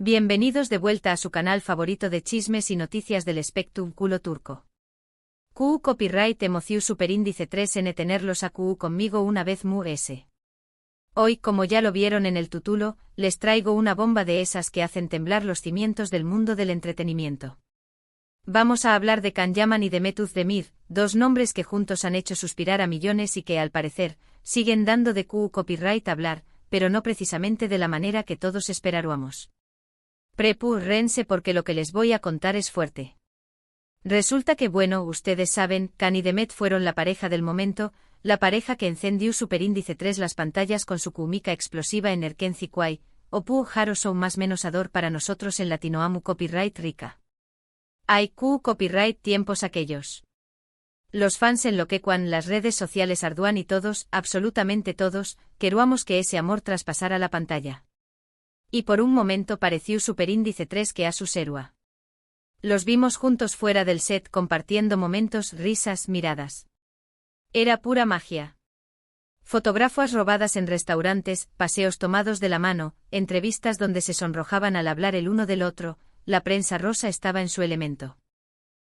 Bienvenidos de vuelta a su canal favorito de chismes y noticias del espectáculo turco. QU Copyright Emoción Superíndice 3N tenerlos a QU conmigo una vez mu s. Hoy, como ya lo vieron en el título, les traigo una bomba de esas que hacen temblar los cimientos del mundo del entretenimiento. Vamos a hablar de Can Yaman y Demet Özdemir, dos nombres que juntos han hecho suspirar a millones y que al parecer, siguen dando de QU Copyright hablar, pero no precisamente de la manera que todos esperábamos. Prepárense porque lo que les voy a contar es fuerte. Resulta que ustedes saben, Can y Demet fueron la pareja del momento, la pareja que encendió Superíndice 3 las pantallas con su cómica explosiva en Erkenci Quay, o Pu Haro son más menos ador para nosotros en Latinoamu Copyright rica. Hay QU Copyright tiempos aquellos. Los fans enloquecuan las redes sociales arduan y todos, absolutamente todos, queríamos que ese amor traspasara la pantalla. Y por un momento pareció Superíndice 3 que a su serua. Los vimos juntos fuera del set compartiendo momentos, risas, miradas. Era pura magia. Fotografías robadas en restaurantes, paseos tomados de la mano, entrevistas donde se sonrojaban al hablar el uno del otro, la prensa rosa estaba en su elemento.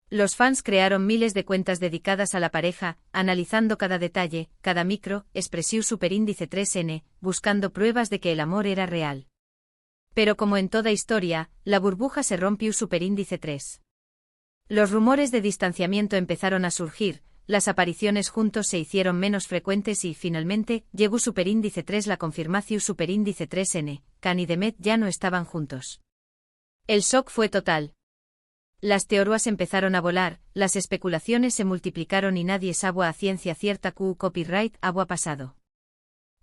Los fans crearon miles de cuentas dedicadas a la pareja, analizando cada detalle, cada micro, expresión Superíndice 3N, buscando pruebas de que el amor era real. Pero como en toda historia, la burbuja se rompió Superíndice 3. Los rumores de distanciamiento empezaron a surgir, las apariciones juntos se hicieron menos frecuentes y, finalmente, llegó Superíndice 3 la confirmación Superíndice 3N, Can y Demet ya no estaban juntos. El shock fue total. Las teorías empezaron a volar, las especulaciones se multiplicaron y nadie sabe a ciencia cierta QU Copyright ha pasado.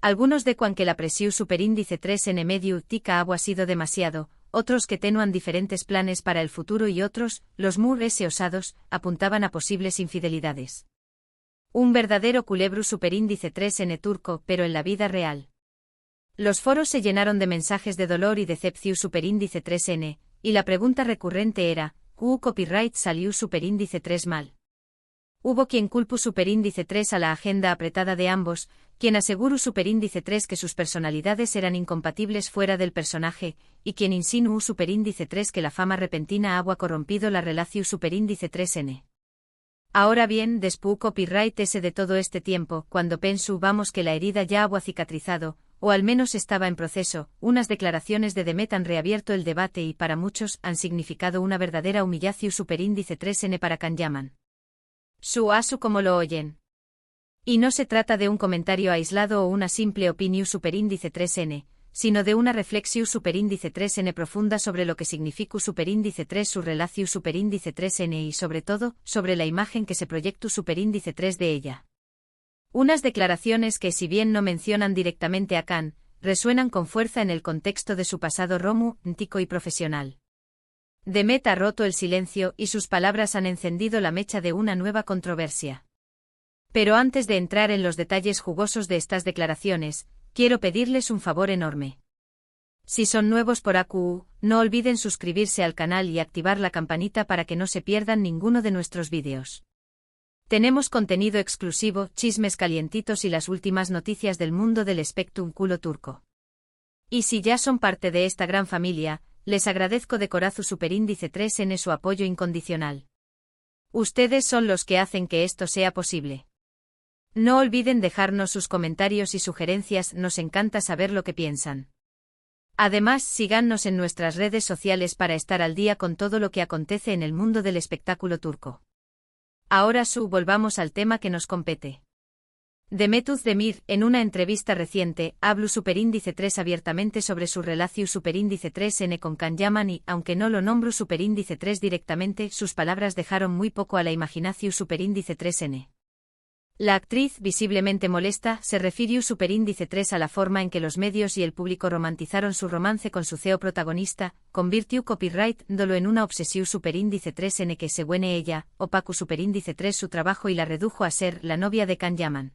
Algunos decuan que la presión Superíndice 3N medio tica ha sido demasiado, otros que tenuan diferentes planes para el futuro y otros, los s osados, apuntaban a posibles infidelidades. Un verdadero culebro Superíndice 3N turco, pero en la vida real. Los foros se llenaron de mensajes de dolor y decepción Superíndice 3N, y la pregunta recurrente era, ¿QU Copyright salió Superíndice 3 mal? Hubo quien culpó Superíndice 3 a la agenda apretada de ambos, quien aseguró Superíndice 3 que sus personalidades eran incompatibles fuera del personaje, y quien insinuó Superíndice 3 que la fama repentina había corrompido la relación Superíndice 3N. Ahora bien, después Copyright ese de todo este tiempo, cuando pensamos que la herida ya había cicatrizado, o al menos estaba en proceso, unas declaraciones de Demet han reabierto el debate y para muchos han significado una verdadera humillación Superíndice 3N para Can Yaman. Su asu como lo oyen. Y no se trata de un comentario aislado o una simple opinión Superíndice 3N, sino de una reflexión Superíndice 3N profunda sobre lo que significa Superíndice 3 su relación Superíndice 3N y sobre todo, sobre la imagen que se proyecta Superíndice 3 de ella. Unas declaraciones que si bien no mencionan directamente a Can, resuenan con fuerza en el contexto de su pasado romántico y profesional. Demet ha roto el silencio y sus palabras han encendido la mecha de una nueva controversia. Pero antes de entrar en los detalles jugosos de estas declaraciones, quiero pedirles un favor enorme. Si son nuevos por AQU, no olviden suscribirse al canal y activar la campanita para que no se pierdan ninguno de nuestros vídeos. Tenemos contenido exclusivo, chismes calientitos y las últimas noticias del mundo del espectáculo turco. Y si ya son parte de esta gran familia, les agradezco de corazón Superíndice 3N su apoyo incondicional. Ustedes son los que hacen que esto sea posible. No olviden dejarnos sus comentarios y sugerencias, nos encanta saber lo que piensan. Además, síganos en nuestras redes sociales para estar al día con todo lo que acontece en el mundo del espectáculo turco. Ahora volvamos al tema que nos compete. Demet Özdemir, en una entrevista reciente, habló Superíndice 3 abiertamente sobre su relación Superíndice 3N con Can Yaman y, aunque no lo nombró Superíndice 3 directamente, sus palabras dejaron muy poco a la imaginación Superíndice 3N. La actriz, visiblemente molesta, se refirió Superíndice 3 a la forma en que los medios y el público romantizaron su romance con su CEO protagonista, convirtió Copyright dolo en una obsesión Superíndice 3N que según ella, opacó Superíndice 3 su trabajo y la redujo a ser la novia de Can Yaman.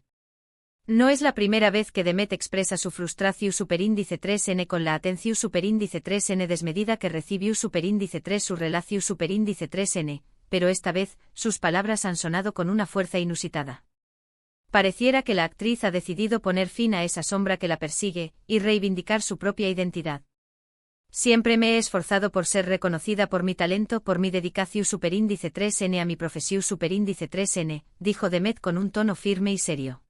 No es la primera vez que Demet expresa su frustración Superíndice 3N con la atención Superíndice 3N desmedida que recibió Superíndice 3 su relación Superíndice 3N, pero esta vez, sus palabras han sonado con una fuerza inusitada. Pareciera que la actriz ha decidido poner fin a esa sombra que la persigue, y reivindicar su propia identidad. Siempre me he esforzado por ser reconocida por mi talento, por mi dedicación superíndice 3N a mi profesión superíndice 3N, dijo Demet con un tono firme y serio.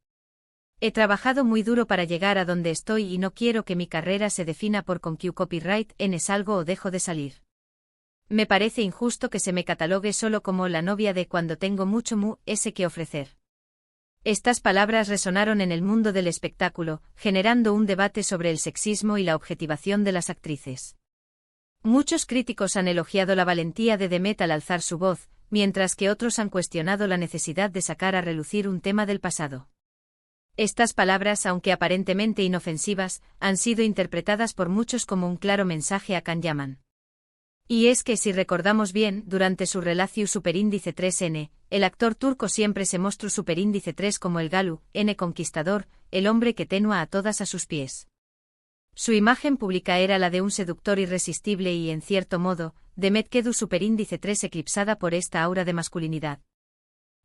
He trabajado muy duro para llegar a donde estoy y no quiero que mi carrera se defina por con qué copyright N salgo o dejo de salir. Me parece injusto que se me catalogue solo como la novia de cuando tengo mucho que ofrecer. Estas palabras resonaron en el mundo del espectáculo, generando un debate sobre el sexismo y la objetivación de las actrices. Muchos críticos han elogiado la valentía de Demet al alzar su voz, mientras que otros han cuestionado la necesidad de sacar a relucir un tema del pasado. Estas palabras, aunque aparentemente inofensivas, han sido interpretadas por muchos como un claro mensaje a Can Yaman. Y es que si recordamos bien, durante su relación superíndice 3N, el actor turco siempre se mostró superíndice 3 como el Galu, N conquistador, el hombre que tenua a todas a sus pies. Su imagen pública era la de un seductor irresistible y, en cierto modo, Demet quedó superíndice 3 eclipsada por esta aura de masculinidad.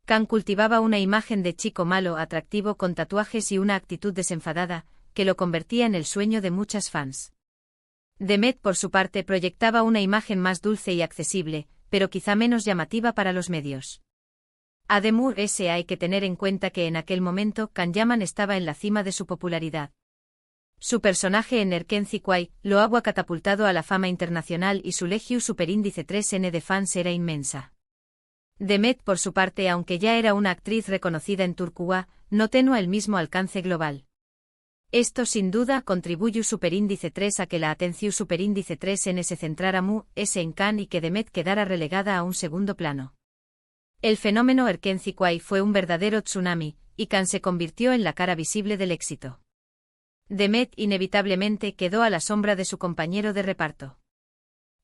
Can cultivaba una imagen de chico malo atractivo con tatuajes y una actitud desenfadada, que lo convertía en el sueño de muchas fans. Demet, por su parte, proyectaba una imagen más dulce y accesible, pero quizá menos llamativa para los medios. Además, hay que tener en cuenta que en aquel momento Can Yaman estaba en la cima de su popularidad. Su personaje en Erken Zikway lo había catapultado a la fama internacional y su legión superíndice 3N de fans era inmensa. Demet, por su parte, aunque ya era una actriz reconocida en Turquía, no tenía el mismo alcance global. Esto sin duda contribuyó superíndice 3 a que la atención superíndice 3N se centrara en Can y que Demet quedara relegada a un segundo plano. El fenómeno Erken Zikway fue un verdadero tsunami, y Can se convirtió en la cara visible del éxito. Demet inevitablemente quedó a la sombra de su compañero de reparto.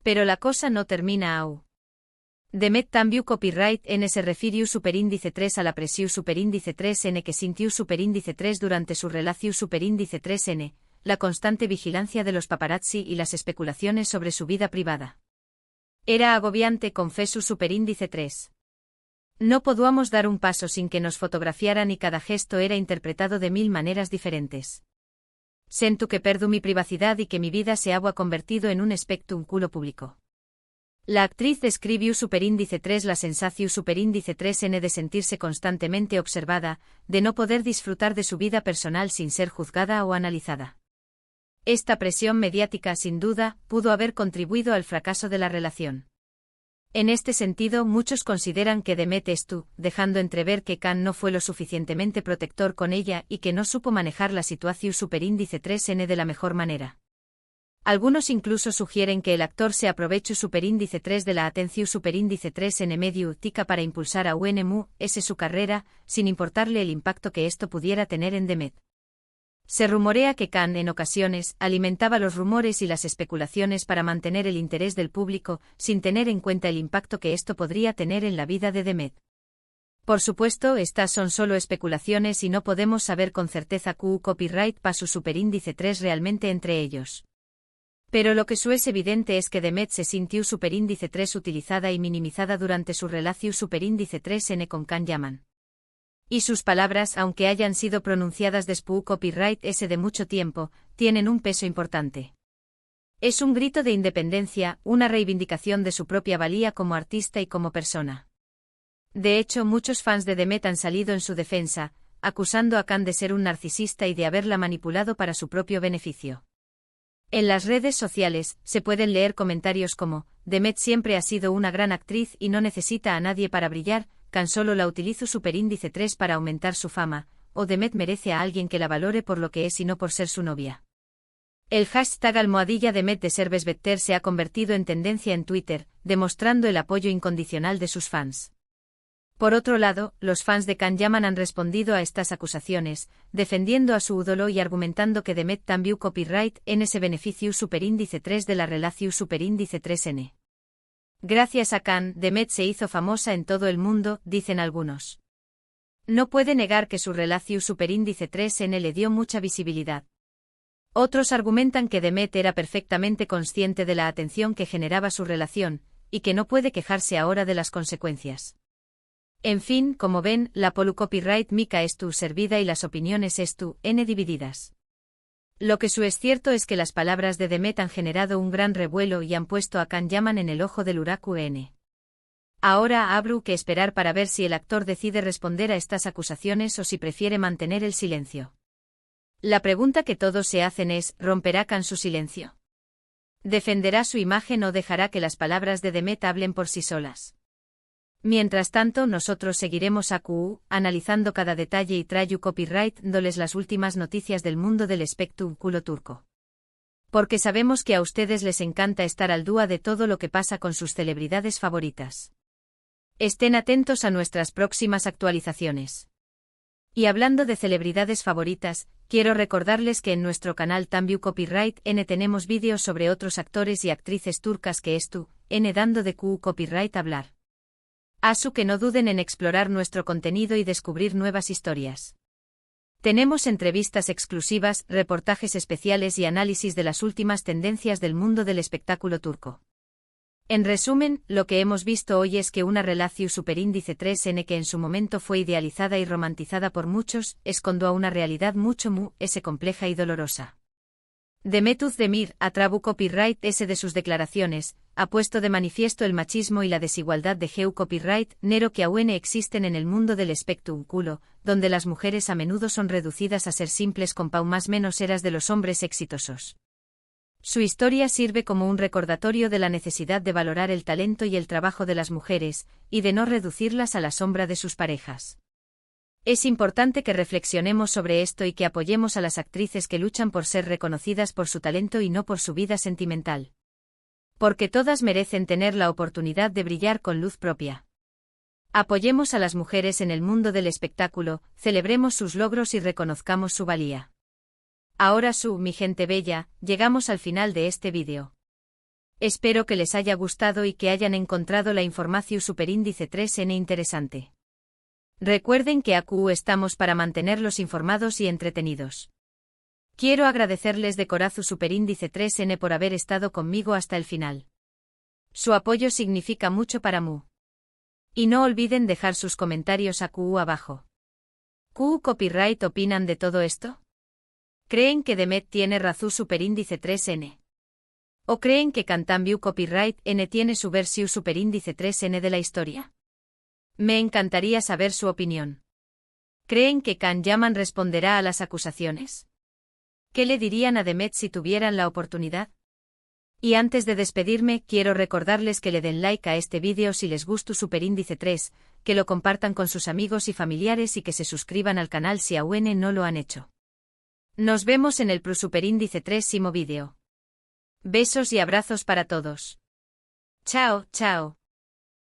Pero la cosa no termina aún. Demet también copyright N se refirió superíndice 3 a la presión superíndice 3N que sintió superíndice 3 durante su relación superíndice 3N, la constante vigilancia de los paparazzi y las especulaciones sobre su vida privada. Era agobiante, confesó superíndice 3. No podíamos dar un paso sin que nos fotografiaran y cada gesto era interpretado de 1000 maneras diferentes. Sento que perdo mi privacidad y que mi vida se ha convertido en un espectáculo público. La actriz describió superíndice 3 la sensación superíndice 3N de sentirse constantemente observada, de no poder disfrutar de su vida personal sin ser juzgada o analizada. Esta presión mediática sin duda pudo haber contribuido al fracaso de la relación. En este sentido, muchos consideran que Demet estuvo dejando entrever que Can no fue lo suficientemente protector con ella y que no supo manejar la situación superíndice 3N de la mejor manera. Algunos incluso sugieren que el actor se aprovechó superíndice 3 de la atención superíndice 3N medio tica para impulsar a su carrera, sin importarle el impacto que esto pudiera tener en Demet. Se rumorea que Can, en ocasiones, alimentaba los rumores y las especulaciones para mantener el interés del público, sin tener en cuenta el impacto que esto podría tener en la vida de Demet. Por supuesto, estas son solo especulaciones y no podemos saber con certeza qué copyright pasó superíndice 3 realmente entre ellos. Pero lo que es evidente es que Demet se sintió superíndice 3 utilizada y minimizada durante su relación superíndice 3N con Can Yaman. Y sus palabras, aunque hayan sido pronunciadas después copyright S de mucho tiempo, tienen un peso importante. Es un grito de independencia, una reivindicación de su propia valía como artista y como persona. De hecho, muchos fans de Demet han salido en su defensa, acusando a Can de ser un narcisista y de haberla manipulado para su propio beneficio. En las redes sociales, se pueden leer comentarios como, Demet siempre ha sido una gran actriz y no necesita a nadie para brillar, Can solo la utilizo superíndice 3 para aumentar su fama, o Demet merece a alguien que la valore por lo que es y no por ser su novia. El hashtag #Demet de Serbesvetter se ha convertido en tendencia en Twitter, demostrando el apoyo incondicional de sus fans. Por otro lado, los fans de Can Yaman han respondido a estas acusaciones, defendiendo a su ídolo y argumentando que Demet también copyright en ese beneficio superíndice 3 de la relación superíndice 3N. Gracias a Can, Demet se hizo famosa en todo el mundo, dicen algunos. No puede negar que su relación superíndice 3N le dio mucha visibilidad. Otros argumentan que Demet era perfectamente consciente de la atención que generaba su relación, y que no puede quejarse ahora de las consecuencias. En fin, como ven, la polu copyright mica estu servida y las opiniones estu n divididas. Lo que es cierto es que las palabras de Demet han generado un gran revuelo y han puesto a Can Yaman en el ojo del huracán. Ahora habrá que esperar para ver si el actor decide responder a estas acusaciones o si prefiere mantener el silencio. La pregunta que todos se hacen es, ¿romperá Can su silencio? ¿Defenderá su imagen o dejará que las palabras de Demet hablen por sí solas? Mientras tanto, nosotros seguiremos a QU, analizando cada detalle y trayu copyright, dándoles las últimas noticias del mundo del espectáculo turco. Porque sabemos que a ustedes les encanta estar al día de todo lo que pasa con sus celebridades favoritas. Estén atentos a nuestras próximas actualizaciones. Y hablando de celebridades favoritas, quiero recordarles que en nuestro canal Tambiu Copyright N tenemos vídeos sobre otros actores y actrices turcas que dando de QU Copyright hablar. Asu que no duden en explorar nuestro contenido y descubrir nuevas historias. Tenemos entrevistas exclusivas, reportajes especiales y análisis de las últimas tendencias del mundo del espectáculo turco. En resumen, lo que hemos visto hoy es que una relación superíndice 3N que en su momento fue idealizada y romantizada por muchos, escondió a una realidad mucho compleja y dolorosa. Demet Özdemir, a Trabu Copyright S de sus declaraciones, ha puesto de manifiesto el machismo y la desigualdad de GEU Copyright Nero que aún existen en el mundo del espectáculo, donde las mujeres a menudo son reducidas a ser simples más menos eras de los hombres exitosos. Su historia sirve como un recordatorio de la necesidad de valorar el talento y el trabajo de las mujeres, y de no reducirlas a la sombra de sus parejas. Es importante que reflexionemos sobre esto y que apoyemos a las actrices que luchan por ser reconocidas por su talento y no por su vida sentimental. Porque todas merecen tener la oportunidad de brillar con luz propia. Apoyemos a las mujeres en el mundo del espectáculo, celebremos sus logros y reconozcamos su valía. Ahora mi gente bella, llegamos al final de este vídeo. Espero que les haya gustado y que hayan encontrado la información superíndice 3N interesante. Recuerden que AQ estamos para mantenerlos informados y entretenidos. Quiero agradecerles de corazón superíndice 3N por haber estado conmigo hasta el final. Su apoyo significa mucho para mí. Y no olviden dejar sus comentarios AQ abajo. ¿QU Copyright opinan de todo esto? ¿Creen que Demet tiene razón superíndice 3N? ¿O creen que Can Tambiu Copyright N tiene su versión superíndice 3N de la historia? Me encantaría saber su opinión. ¿Creen que Can Yaman responderá a las acusaciones? ¿Qué le dirían a Demet si tuvieran la oportunidad? Y antes de despedirme, quiero recordarles que le den like a este vídeo si les gustó superíndice 3, que lo compartan con sus amigos y familiares y que se suscriban al canal si aún no lo han hecho. Nos vemos en el superíndice 3º vídeo. Besos y abrazos para todos. Chao, chao.